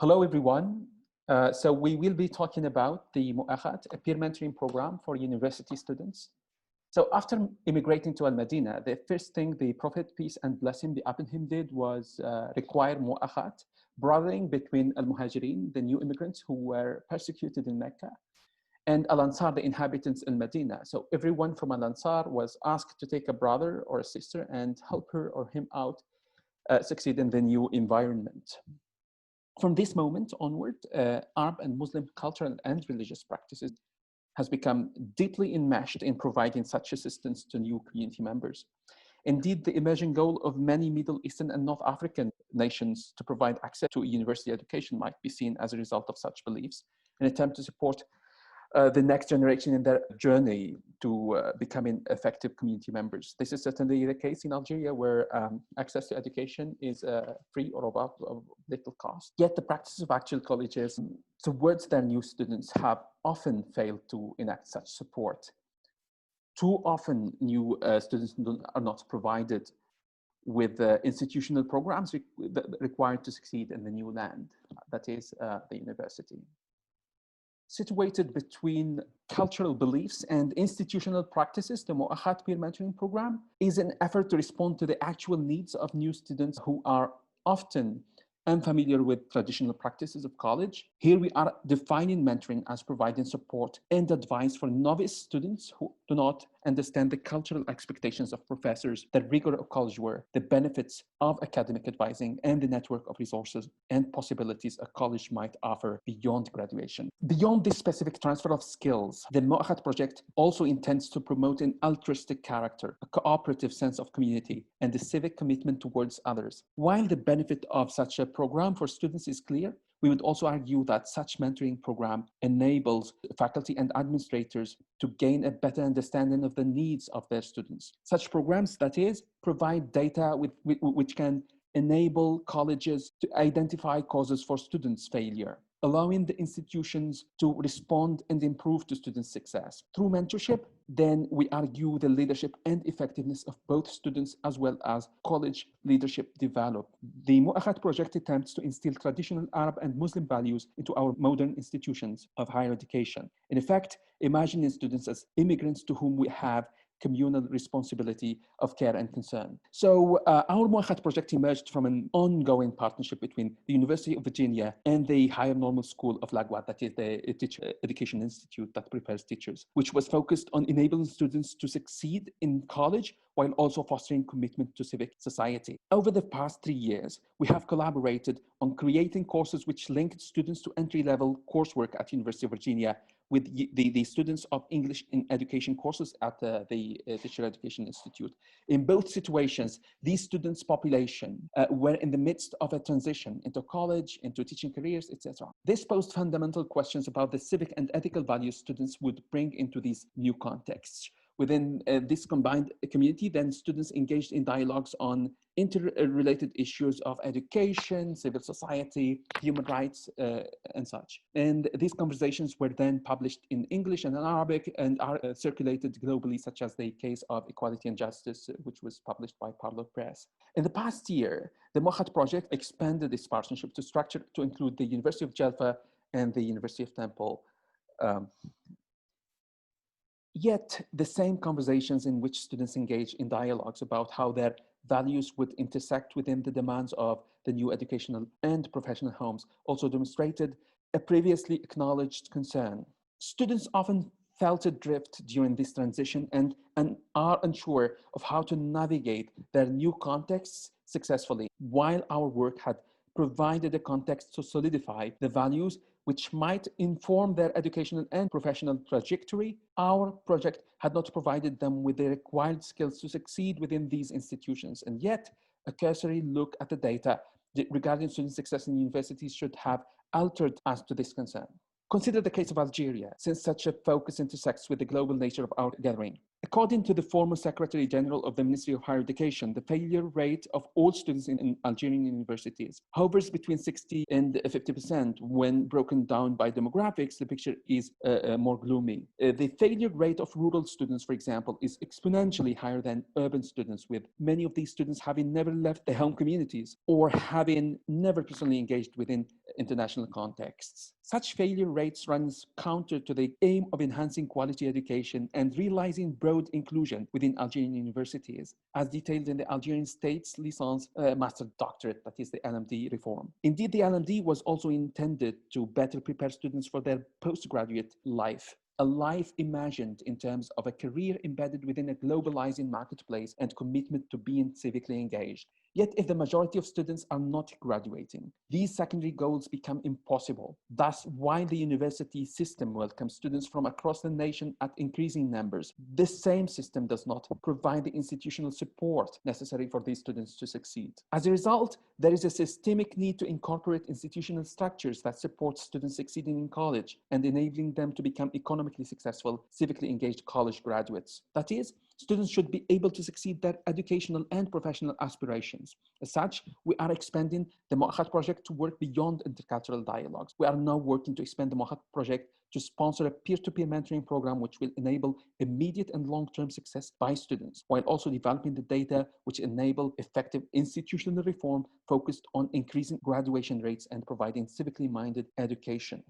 Hello, everyone. So we will be talking about the Mouakhat, a peer mentoring program for university students. So after immigrating to Al-Madinah, the first thing the Prophet, peace and blessing be upon him, did was require Mouakhat, brothering between Al-Muhajirin, the new immigrants who were persecuted in Mecca, and Al-Ansar, the inhabitants in Medina. So everyone from Al-Ansar was asked to take a brother or a sister and help her or him out succeed in the new environment. From this moment onward, Arab and Muslim cultural and religious practices has become deeply enmeshed in providing such assistance to new community members. Indeed, the emerging goal of many Middle Eastern and North African nations to provide access to university education might be seen as a result of such beliefs, an attempt to support the next generation in their journey to becoming effective community members. This is certainly the case in Algeria, where access to education is free or of little cost. Yet the practice of actual colleges towards their new students have often failed to enact such support. Too often, new students are not provided with institutional programs required to succeed in the new land, that is the university. Situated between cultural beliefs and institutional practices, the Mouakhat peer mentoring program is an effort to respond to the actual needs of new students who are often unfamiliar with traditional practices of college. Here we are defining mentoring as providing support and advice for novice students who do not understand the cultural expectations of professors, the rigor of college work, the benefits of academic advising, and the network of resources and possibilities a college might offer beyond graduation. Beyond this specific transfer of skills, the Mouakhat project also intends to promote an altruistic character, a cooperative sense of community, and a civic commitment towards others. While the benefit of such a program for students is clear, we would also argue that such mentoring program enables faculty and administrators to gain a better understanding of the needs of their students. Such programs, that is, provide data which can enable colleges to identify causes for students' failure, allowing the institutions to respond and improve to students' success. Through mentorship, then we argue the leadership and effectiveness of both students as well as college leadership develop. The Mouakhat project attempts to instill traditional Arab and Muslim values into our modern institutions of higher education. In effect, imagining students as immigrants to whom we have communal responsibility of care and concern. So our Mouakhat project emerged from an ongoing partnership between the University of Virginia and the Higher Normal School of Lagwa, that is the teacher education institute that prepares teachers, which was focused on enabling students to succeed in college while also fostering commitment to civic society. Over the past 3 years, we have collaborated on creating courses which linked students to entry-level coursework at University of Virginia with the students of English in education courses at the Teacher Education Institute. In both situations, these students' population were in the midst of a transition into college, into teaching careers, etc. This posed fundamental questions about the civic and ethical values students would bring into these new contexts. Within this combined community, then students engaged in dialogues on interrelated issues of education, civil society, human rights, and such. And these conversations were then published in English and in Arabic and are circulated globally, such as the case of Equality and Justice, which was published by Parlo Press. In the past year, the Mouakhat project expanded its partnership to include the University of Jaffa and the University of Temple. Yet the same conversations in which students engage in dialogues about how their values would intersect within the demands of the new educational and professional homes also demonstrated a previously acknowledged concern. Students often felt adrift during this transition and are unsure of how to navigate their new contexts successfully, while our work had provided a context to solidify the values which might inform their educational and professional trajectory. Our project had not provided them with the required skills to succeed within these institutions. And yet, a cursory look at the data regarding student success in universities should have altered us to this concern. Consider the case of Algeria, since such a focus intersects with the global nature of our gathering. According to the former Secretary General of the Ministry of Higher Education, the failure rate of all students in Algerian universities hovers between 60 and 50%. When broken down by demographics, the picture is more gloomy. The failure rate of rural students, for example, is exponentially higher than urban students, with many of these students having never left their home communities or having never personally engaged within international contexts. Such failure rates runs counter to the aim of enhancing quality education and realizing broad inclusion within Algerian universities, as detailed in the Algerian State's Licence Master Doctorate, that is the LMD reform. Indeed, the LMD was also intended to better prepare students for their postgraduate life, a life imagined in terms of a career embedded within a globalizing marketplace and commitment to being civically engaged. Yet, if the majority of students are not graduating, these secondary goals become impossible. Thus, while the university system welcomes students from across the nation at increasing numbers, this same system does not provide the institutional support necessary for these students to succeed. As a result, there is a systemic need to incorporate institutional structures that support students succeeding in college and enabling them to become economically successful, civically engaged college graduates. That is, students should be able to succeed their educational and professional aspirations. As such, we are expanding the Mouakhat project to work beyond intercultural dialogues. We are now working to expand the Mouakhat project to sponsor a peer-to-peer mentoring program which will enable immediate and long-term success by students, while also developing the data which enable effective institutional reform focused on increasing graduation rates and providing civically minded education.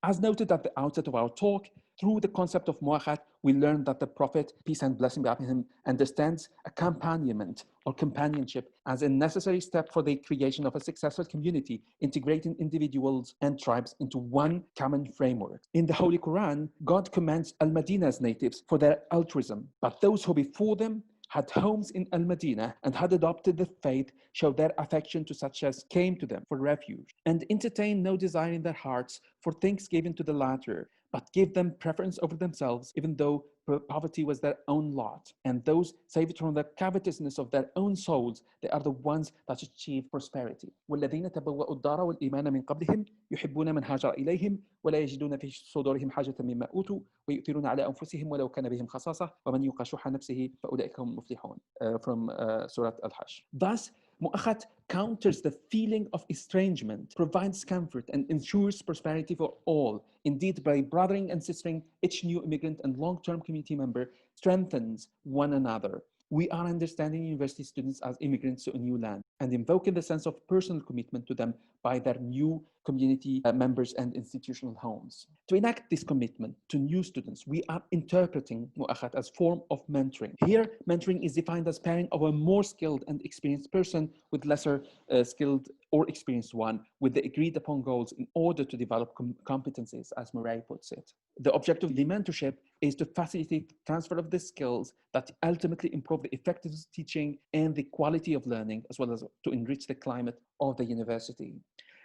As noted at the outset of our talk, through the concept of Mouakhat, we learned that the Prophet, peace and blessing be upon him, understands accompaniment or companionship as a necessary step for the creation of a successful community, integrating individuals and tribes into one common framework. In the Holy Quran, God commends Al-Madina's natives for their altruism, but those who before them had homes in Al-Madinah and had adopted the faith showed their affection to such as came to them for refuge, and entertained no desire in their hearts for things given to the latter, but gave them preference over themselves, even though poverty was their own lot. And those saved from the covetousness of their own souls, they are the ones that achieve prosperity. والذين تبوأوا الدار والإيمان من قبلهم يحبون من هاجر إليهم ولا يجدون في صدورهم حاجة مما أوتوا ويؤثرون على أنفسهم ولو كان بهم خصاصة ومن يوق شح نفسه فأولئك هم المفلحون. From Surah Al-Hajj. Thus, Mouakhat counters the feeling of estrangement, provides comfort, and ensures prosperity for all. Indeed, by brothering and sistering, each new immigrant and long-term community member strengthens one another. We are understanding university students as immigrants to a new land and invoking the sense of personal commitment to them by their new community members and institutional homes. To enact this commitment to new students, we are interpreting Mouakhat as a form of mentoring. Here, mentoring is defined as pairing of a more skilled and experienced person with lesser skilled or experienced one with the agreed upon goals in order to develop competencies, as Murray puts it. The objective of the mentorship is to facilitate transfer of the skills that ultimately improve the effectiveness of teaching and the quality of learning, as well as to enrich the climate of the university.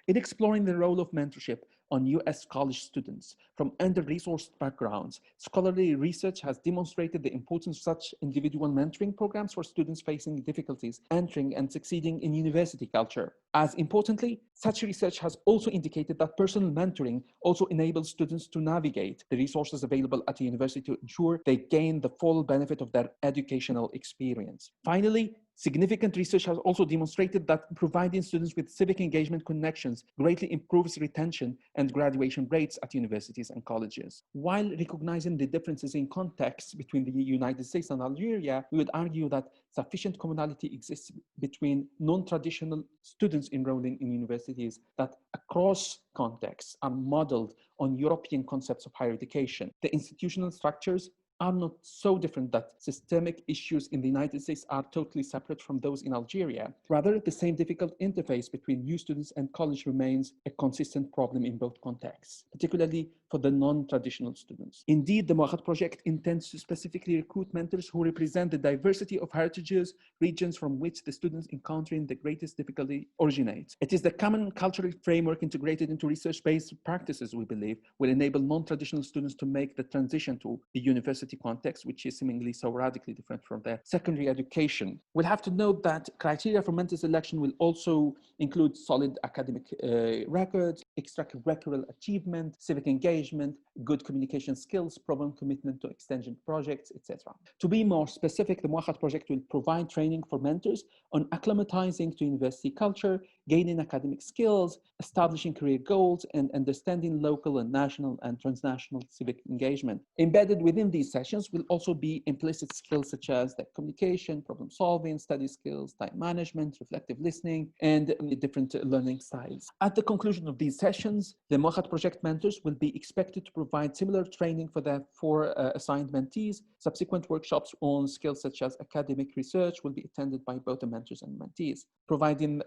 In exploring the role of mentorship on US college students from under-resourced backgrounds, scholarly research has demonstrated the importance of such individual mentoring programs for students facing difficulties entering and succeeding in university culture. As importantly, such research has also indicated that personal mentoring also enables students to navigate the resources available at a university to ensure they gain the full benefit of their educational experience. Finally, significant research has also demonstrated that providing students with civic engagement connections greatly improves retention and graduation rates at universities and colleges. While recognizing the differences in context between the United States and Algeria, we would argue that sufficient commonality exists between non-traditional students enrolling in universities that across contexts are modeled on European concepts of higher education. The institutional structures are not so different that systemic issues in the United States are totally separate from those in Algeria. Rather, the same difficult interface between new students and college remains a consistent problem in both contexts, particularly for the non-traditional students. Indeed, the Mouakhat project intends to specifically recruit mentors who represent the diversity of heritages, regions from which the students encountering the greatest difficulty originate. It is the common cultural framework integrated into research-based practices, we believe, will enable non-traditional students to make the transition to the university context, which is seemingly so radically different from their secondary education. We'll have to note that criteria for mentor selection will also include solid academic records, extracurricular achievement, civic engagement, good communication skills, problem commitment to extension projects, etc. To be more specific, the Mouakhat project will provide training for mentors on acclimatizing to university culture, gaining academic skills, establishing career goals, and understanding local and national and transnational civic engagement. Embedded within these sessions will also be implicit skills such as the communication, problem solving, study skills, time management, reflective listening, and different learning styles. At the conclusion of these sessions, the Mouakhat project mentors will be expected to provide similar training for the four assigned mentees. Subsequent workshops on skills such as academic research will be attended by both the mentors and mentees, providing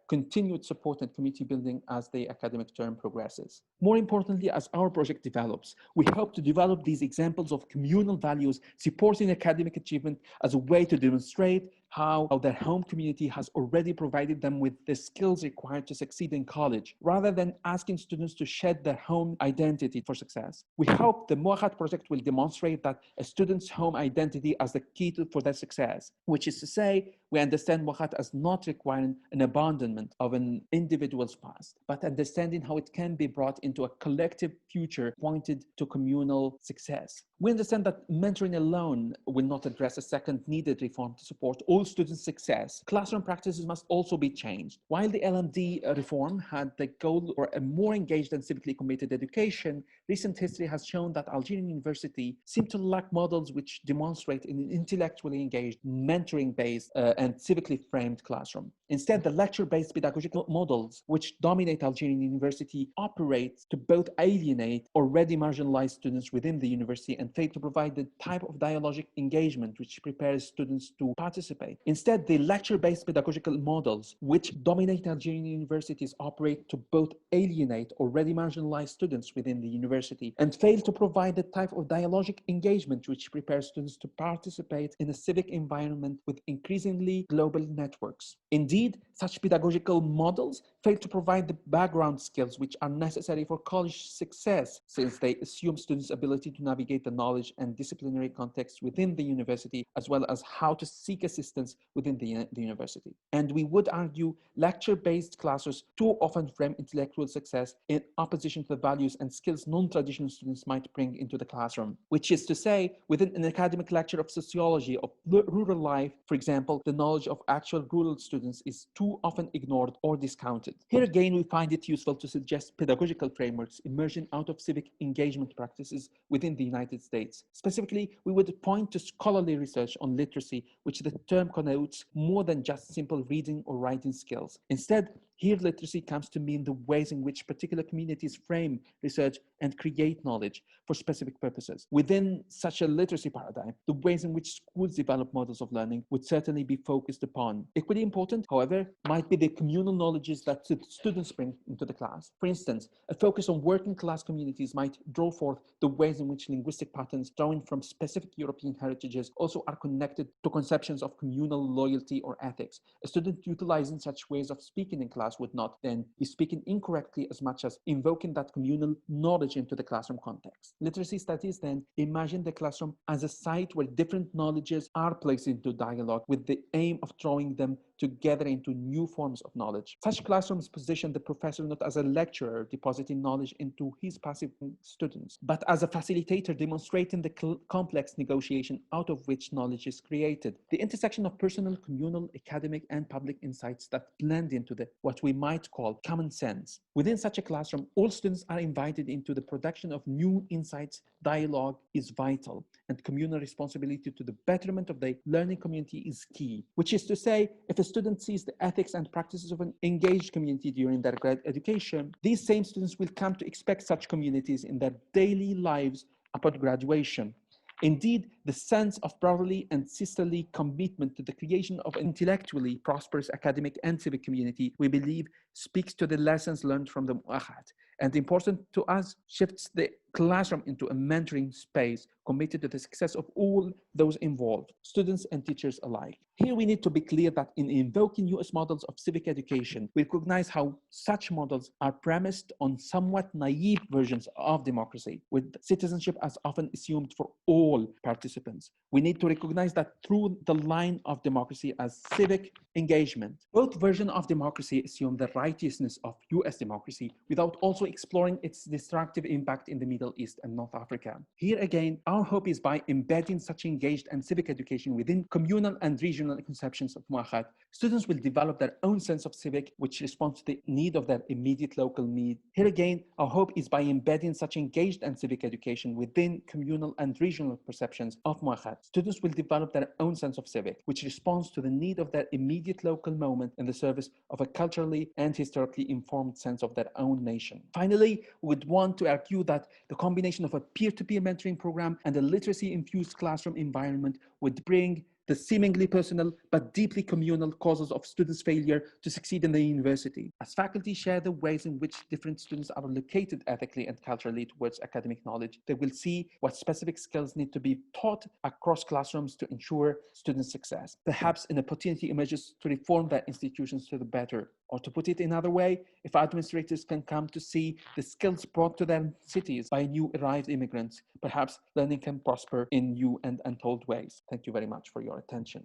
continued support and community building as the academic term progresses. More importantly, as our project develops, we hope to develop these examples of communal values supporting academic achievement as a way to demonstrate how their home community has already provided them with the skills required to succeed in college, rather than asking students to shed their home identity for success. We hope the Mouakhat project will demonstrate that a student's home identity as the key for their success, which is to say, we understand Mouakhat as not requiring an abandonment of an individual's past, but understanding how it can be brought into a collective future pointed to communal success. We understand that mentoring alone will not address a second needed reform to support all students' success. Classroom practices must also be changed. While the LMD reform had the goal for a more engaged and civically committed education, recent history has shown that Algerian university seem to lack models which demonstrate an intellectually engaged, mentoring-based, and civically framed classroom. Instead, the lecture-based pedagogical models which dominate Algerian university operate to both alienate already marginalized students within the university and fail to provide the type of dialogic engagement which prepares students to participate. Instead, the lecture-based pedagogical models which dominate Algerian universities operate to both alienate already marginalized students within the university and fail to provide the type of dialogic engagement which prepares students to participate in a civic environment with increasingly global networks. Indeed, such pedagogical models fail to provide the background skills which are necessary for college success, since they assume students' ability to navigate the knowledge and disciplinary context within the university, as well as how to seek assistance within the university. And we would argue lecture-based classes too often frame intellectual success in opposition to the values and skills non-traditional students might bring into the classroom, which is to say, within an academic lecture of sociology of rural life, for example, the knowledge of actual rural students is too often ignored or discounted. Here again, we find it useful to suggest pedagogical frameworks emerging out of civic engagement practices within the United States. Specifically, we would point to scholarly research on literacy, which the term connotes more than just simple reading or writing skills. Instead, here literacy comes to mean the ways in which particular communities frame research and create knowledge for specific purposes. Within such a literacy paradigm, the ways in which schools develop models of learning would certainly be focused upon. Equally important, however, might be the communal knowledges that students bring into the class. For instance, a focus on working class communities might draw forth the ways in which linguistic patterns drawing from specific European heritages also are connected to conceptions of communal loyalty or ethics. A student utilizing such ways of speaking in class would not then be speaking incorrectly as much as invoking that communal knowledge into the classroom context. Literacy studies then imagine the classroom as a site where different knowledges are placed into dialogue with the aim of drawing them together into new forms of knowledge. Such classrooms position the professor not as a lecturer depositing knowledge into his passive students, but as a facilitator demonstrating the complex negotiation out of which knowledge is created. The intersection of personal, communal, academic, and public insights that blend into what we might call common sense. Within such a classroom, all students are invited into the production of new insights. Dialogue is vital, and communal responsibility to the betterment of the learning community is key, which is to say, if a student sees the ethics and practices of an engaged community during their grad education, these same students will come to expect such communities in their daily lives upon graduation. Indeed, the sense of brotherly and sisterly commitment to the creation of an intellectually prosperous academic and civic community, we believe, speaks to the lessons learned from the Mouakhat, and important to us, shifts the classroom into a mentoring space committed to the success of all those involved, students and teachers alike. Here we need to be clear that in invoking US models of civic education, we recognize how such models are premised on somewhat naive versions of democracy, with citizenship as often assumed for all participants. We need to recognize that through the line of democracy as civic, engagement. Both versions of democracy assume the righteousness of US democracy without also exploring its destructive impact in the Middle East and North Africa. Here again, our hope is by embedding such engaged and civic education within communal and regional conceptions of Mouakhat, students will develop their own sense of civic, which responds to the need of their immediate local need. Here again, our hope is by embedding such engaged and civic education within communal and regional perceptions of Mouakhat, students will develop their own sense of civic, which responds to the need of their immediate local moment in the service of a culturally and historically informed sense of their own nation. Finally, we would want to argue that the combination of a peer-to-peer mentoring program and a literacy-infused classroom environment would bring the seemingly personal but deeply communal causes of students' failure to succeed in the university. As faculty share the ways in which different students are located ethically and culturally towards academic knowledge, they will see what specific skills need to be taught across classrooms to ensure student success. Perhaps an opportunity emerges to reform their institutions to the better. Or to put it another way, if administrators can come to see the skills brought to their cities by new arrived immigrants, perhaps learning can prosper in new and untold ways. Thank you very much for your attention.